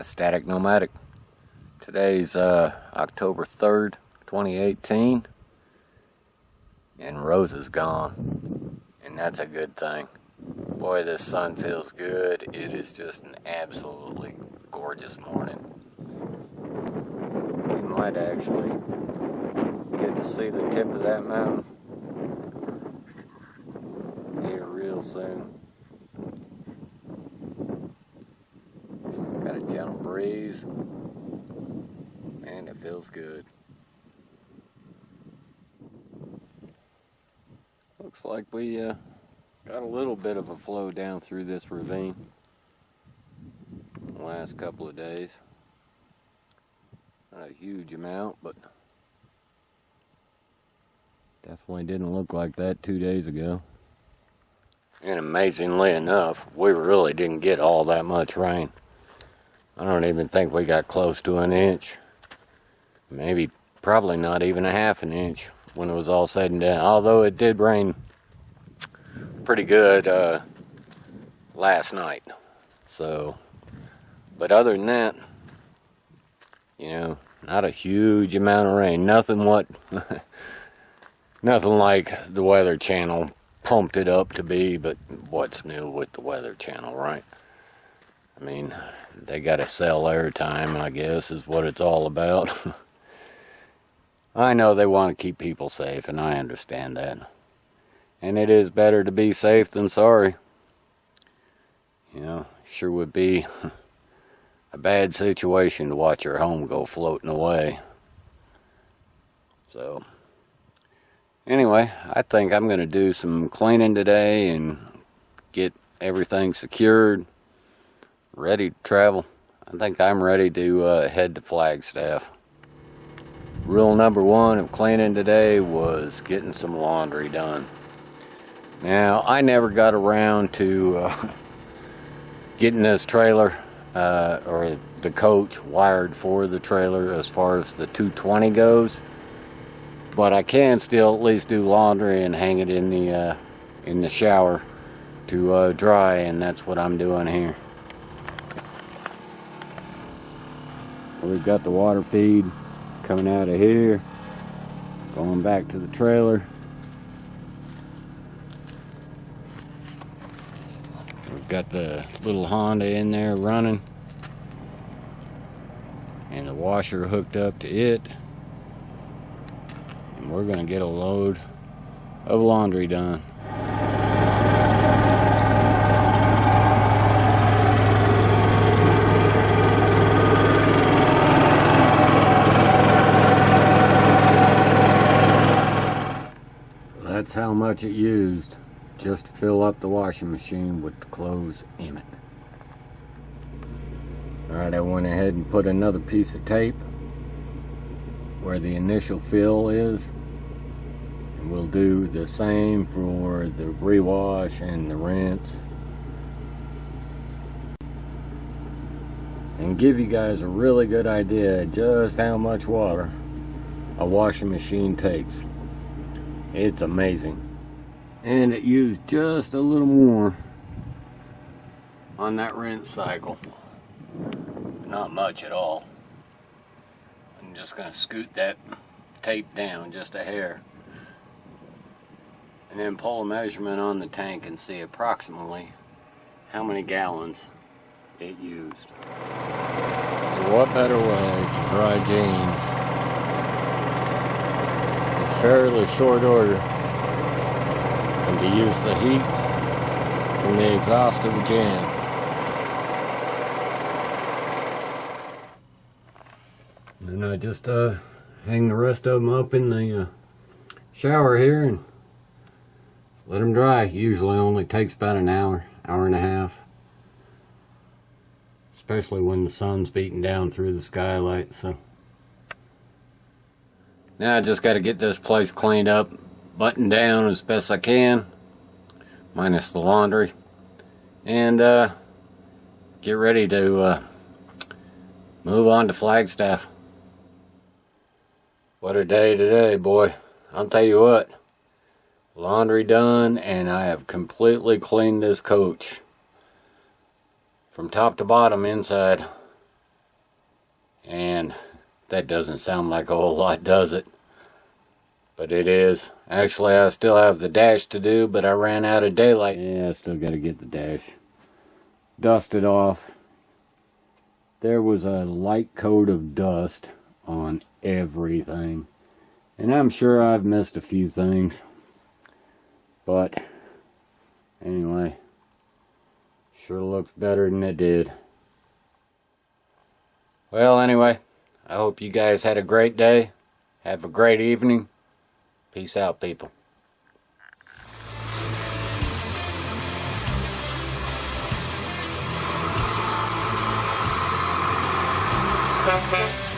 Static Nomadic. Today's October 3rd, 2018, and Rosa's gone, and that's a good thing. Boy, this sun feels good. It is just an absolutely gorgeous morning. You might actually get to see the tip of that mountain here real soon. Got a gentle breeze, and it feels good. Looks like we got a little bit of a flow down through this ravine the last couple of days. Not a huge amount, but definitely didn't look like that 2 days ago. And amazingly enough, we really didn't get all that much rain. I don't even think we got close to an inch. Maybe, probably not even a half an inch when it was all said and done. Although it did rain pretty good last night. So, but other than that, you know, not a huge amount of rain. Nothing like the Weather Channel pumped it up to be, but what's new with the Weather Channel, right? I mean, they got to sell airtime, I guess, is what it's all about. I know they want to keep people safe, and I understand that. And it is better to be safe than sorry. You know, sure would be a bad situation to watch your home go floating away. So, anyway, I think I'm going to do some cleaning today and get everything secured, ready to travel. I think I'm ready to head to Flagstaff. Rule number one of cleaning today was getting some laundry done. Now, I never got around to getting this trailer or the coach wired for the trailer as far as the 220 goes, but I can still at least do laundry and hang it in the shower to dry, and that's what I'm doing here. We've got the water feed coming out of here, going back to the trailer. We've got the little Honda in there running, and the washer hooked up to it. And we're going to get a load of laundry done. That's how much it used just to fill up the washing machine with the clothes in it. Alright, I went ahead and put another piece of tape where the initial fill is. And we'll do the same for the rewash and the rinse. And give you guys a really good idea just how much water a washing machine takes. It's amazing. And it used just a little more on that rinse cycle. Not much at all. I'm just going to scoot that tape down just a hair. And then pull a measurement on the tank and see approximately how many gallons it used. And what better way to dry jeans in fairly short order than to use the heat from the exhaust of the gen. And then I just hang the rest of them up in the shower here and let them dry. Usually only takes about an hour, hour and a half. Especially when the sun's beating down through the skylight. So now I just got to get this place cleaned up, buttoned down as best I can, minus the laundry, and get ready to move on to Flagstaff. What a day today, boy. I'll tell you what, laundry done, and I have completely cleaned this coach from top to bottom inside. And that doesn't sound like a whole lot, does it? But it is. Actually, I still have the dash to do, but I ran out of daylight. Yeah, I still got to get the dash dusted off. There was a light coat of dust on everything. And I'm sure I've missed a few things. But anyway, sure looks better than it did. Well, anyway, I hope you guys had a great day. Have a great evening. Peace out, people. Thank you.